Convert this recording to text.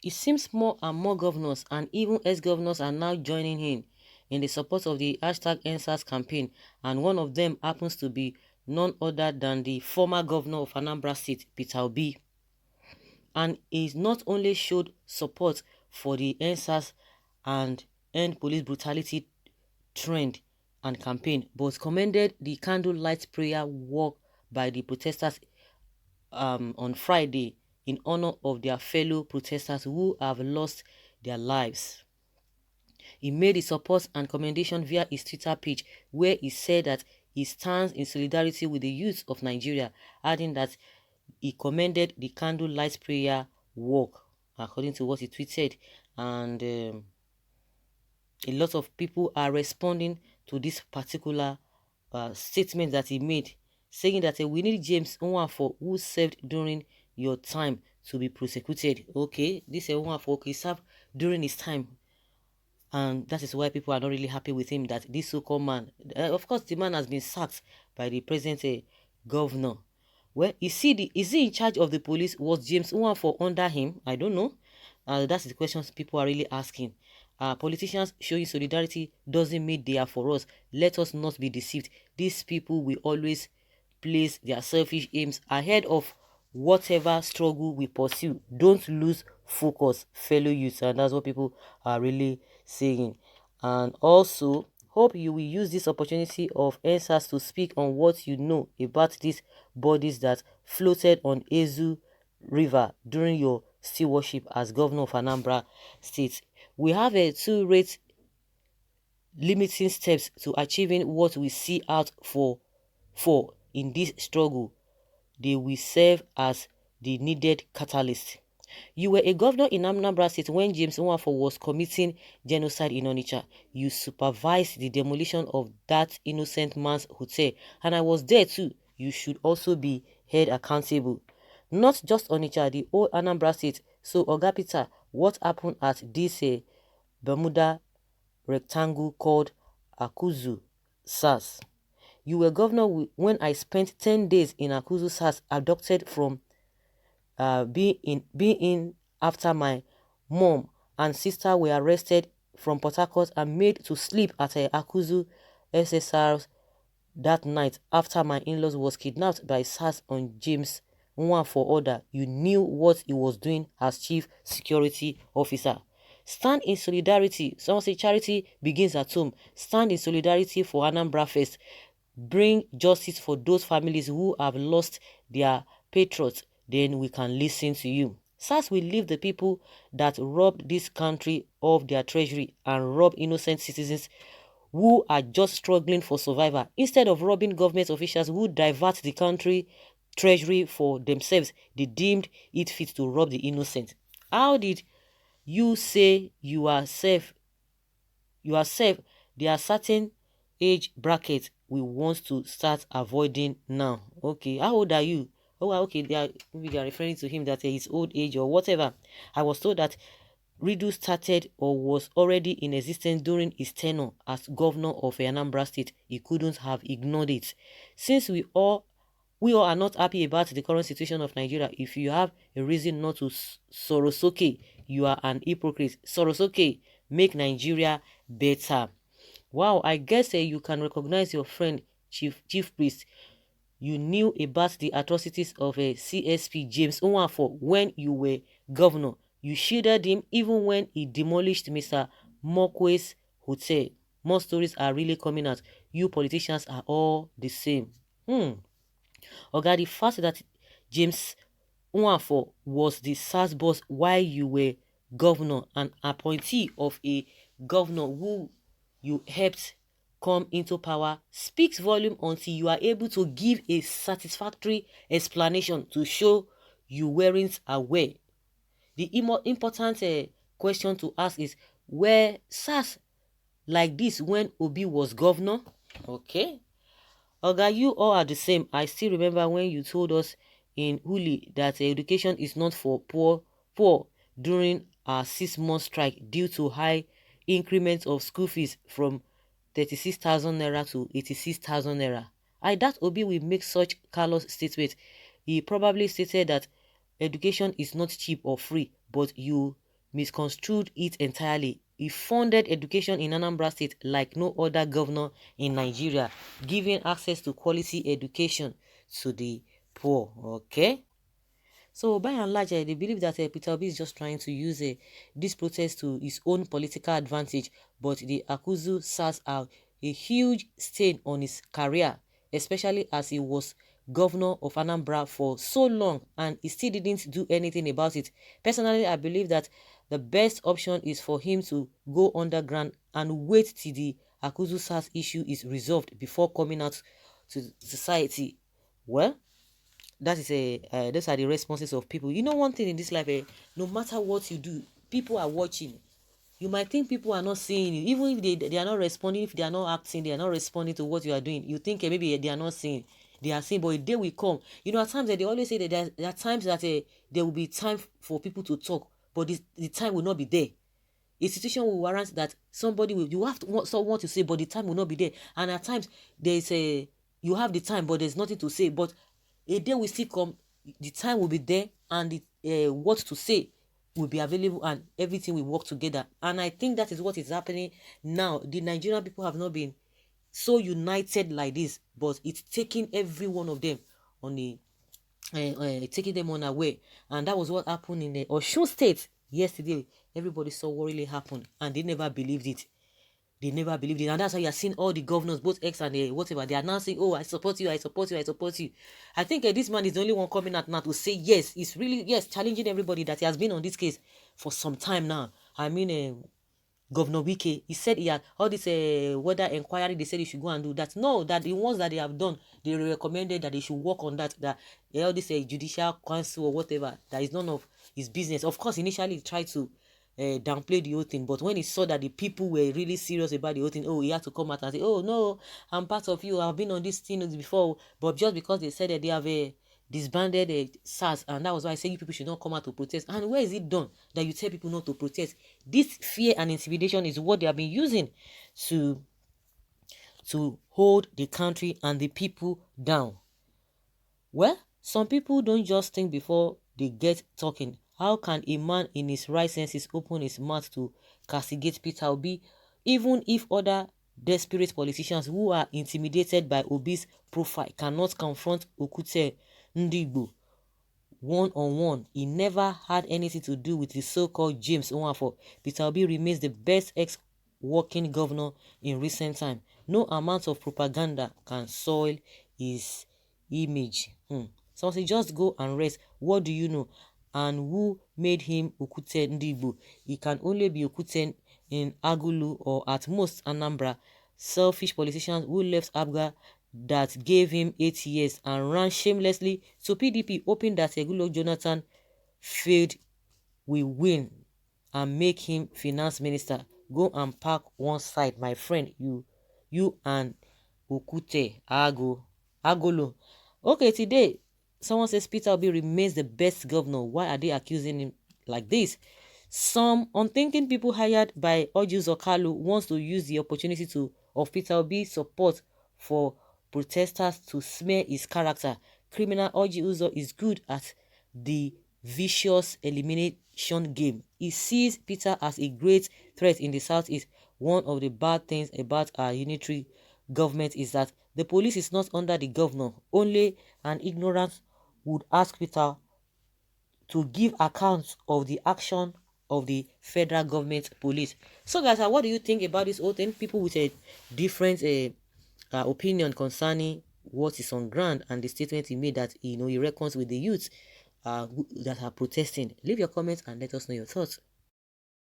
It seems more and more governors and even ex-governors are now joining in the support of the hashtag #EndSARS campaign, and one of them happens to be none other than the former governor of Anambra State, Peter Obi. And he not only showed support for the #EndSARS and End Police Brutality trend and campaign, but commended the candlelight prayer walk by the protesters on Friday in honor of their fellow protesters who have lost their lives. He made his support and commendation via his Twitter page, where he said that he stands in solidarity with the youth of Nigeria, adding that he commended the candlelight prayer walk, according to what he tweeted. And a lot of people are responding to this particular statement that he made, saying that we need James Nwafor, who served during your time, to be prosecuted. Okay, this Nwafor, he served during his time, and that is why people are not really happy with him, that this so-called man, of course the man has been sacked by the present governor. Well, is he in charge of the police? Was James Nwafor under him? I don't know. That's the questions people are really asking. Politicians showing solidarity doesn't mean they are for us. Let us not be deceived. These people will always place their selfish aims ahead of whatever struggle we pursue. Don't lose focus, fellow youths. And that's what people are really saying. And also, hope you will use this opportunity of answers to speak on what you know about these bodies that floated on Ezu River during your stewardship as governor of Anambra State. We have a two-rate limiting steps to achieving what we see out for in this struggle. They will serve as the needed catalyst. You were a governor in Anambra State when James Nwafor was committing genocide in Onitsha. You supervised the demolition of that innocent man's hotel, and I was there too. You should also be held accountable. Not just Onitsha, the whole Anambra State. So, Oga Peter, what happened at this Bermuda rectangle called Akuzu SARS? You were governor when I spent 10 days in Akuzu SARS, abducted from being in after my mom and sister were arrested from Port Harcourt and made to sleep at Akuzu SSR that night after my in-laws was kidnapped by SARS on James Nwafor order. You knew what he was doing as chief security officer. Stand in solidarity. Someone say charity begins at home. Stand in solidarity for Anambra first. Bring justice for those families who have lost their patriots. Then we can listen to you. SARS will leave the people that robbed this country of their treasury and rob innocent citizens who are just struggling for survival, instead of robbing government officials who divert the country treasury for themselves. They deemed it fit to rob the innocent. How did you say you are safe? You are safe. There are certain age brackets we want to start avoiding now. Okay, how old are you? Oh, okay, maybe they are referring to him that his old age or whatever. I was told that Ridu started or was already in existence during his tenure as governor of Anambra State. He couldn't have ignored it. Since we all are not happy about the current situation of Nigeria, if you have a reason not to Sorosoke, you are an hypocrite. Sorosoke, make Nigeria better. Wow, I guess you can recognize your friend, Chief Priest. You knew about the atrocities of a CSP James Nwafor when you were governor. You shielded him even when he demolished Mr. Mokwe's hotel. More stories are really coming out. You politicians are all the same. Okay, the fact that James Nwafor was the SARS boss while you were governor, an appointee of a governor who you helped come into power, speaks volume until you are able to give a satisfactory explanation to show you weren't aware. The important question to ask is, were SARS like this when Obi was governor? Okay. Oga, you all are the same. I still remember when you told us in Huli that education is not for poor during our 6-month strike due to high increments of school fees from 36,000 naira to 86,000 naira. I doubt Obi will make such callous statement. He probably stated that education is not cheap or free, but you misconstrued it entirely. He funded education in Anambra State like no other governor in Nigeria, giving access to quality education to the poor. Okay? So by and large, they believe that Peter Obi is just trying to use this protest to his own political advantage, but the Akuzu SARS are a huge stain on his career, especially as he was governor of Anambra for so long and he still didn't do anything about it. Personally, I believe that the best option is for him to go underground and wait till the Akuzu SARS issue is resolved before coming out to society. Well, that is those are the responses of people. You know one thing in this life, no matter what you do, people are watching. You might think people are not seeing you, even if they are not responding, if they are not acting, they are not responding to what you are doing. You think maybe they are not seeing, they are seeing, but a day will come. You know, at times they always say that there are times that there will be time for people to talk, but the time will not be there. A situation will warrant that somebody will, you have to want someone to say, but the time will not be there. And at times there is you have the time, but there's nothing to say. But a day will still come, the time will be there, and the what to say will be available, and everything will work together. And I think that is what is happening now. The Nigerian people have not been so united like this, but it's taking every one of them on the taking them unaware. And that was what happened in the Osun State yesterday. Everybody saw what really happened, and they never believed it. They never believed it. And that's why you're seeing all the governors, both ex and whatever, they are now saying, oh, I support you, I support you, I support you. I think this man is the only one coming out now to say yes. It's really, yes, challenging everybody that he has been on this case for some time now. I mean, Governor Wike, he said he had all this weather inquiry, they said he should go and do that. No, that the ones that they have done, they recommended that they should work on that, that all this judicial council or whatever, that is none of his business. Of course, initially he tried to downplay the whole thing, but when he saw that the people were really serious about the whole thing, oh, he had to come out and say, oh no, I'm part of you, I've been on this thing before. But just because they said that they have disbanded SARS, and that was why I say you people should not come out to protest. And where is it done that you tell people not to protest? This fear and intimidation is what they have been using to hold the country and the people down. Well, some people don't just think before they get talking. How can a man in his right senses open his mouth to castigate Peter Obi, even if other desperate politicians who are intimidated by Obi's profile cannot confront Okute Ndigbo one-on-one? He never had anything to do with the so-called James Onwafo. Peter Obi remains the best ex-working governor in recent time. No amount of propaganda can soil his image. Someone say, just go and rest. What do you know? And who made him Okute Ndigbo? He can only be Okute in Agulu or at most Anambra. Selfish politicians who left Abga that gave him 8 years and ran shamelessly to PDP, hoping that Goodluck Jonathan failed will win and make him finance minister. Go and park one side, my friend. You and Okute Agolo. Okay, today someone says Peter Obi remains the best governor. Why are they accusing him like this? Some unthinking people hired by Ojus Okalu wants to use the opportunity of Peter Obi's support for protesters to smear his character. Criminal Oji Uzo is good at the vicious elimination game. He sees Peter as a great threat in the southeast. One of the bad things about our unitary government is that the police is not under the governor. Only an ignorant would ask Peter to give account of the action of the federal government police. So guys, what do you think about this whole thing? People with a different opinion concerning what is on ground and the statement he made that he reckons with the youth that are protesting. Leave your comments and let us know your thoughts.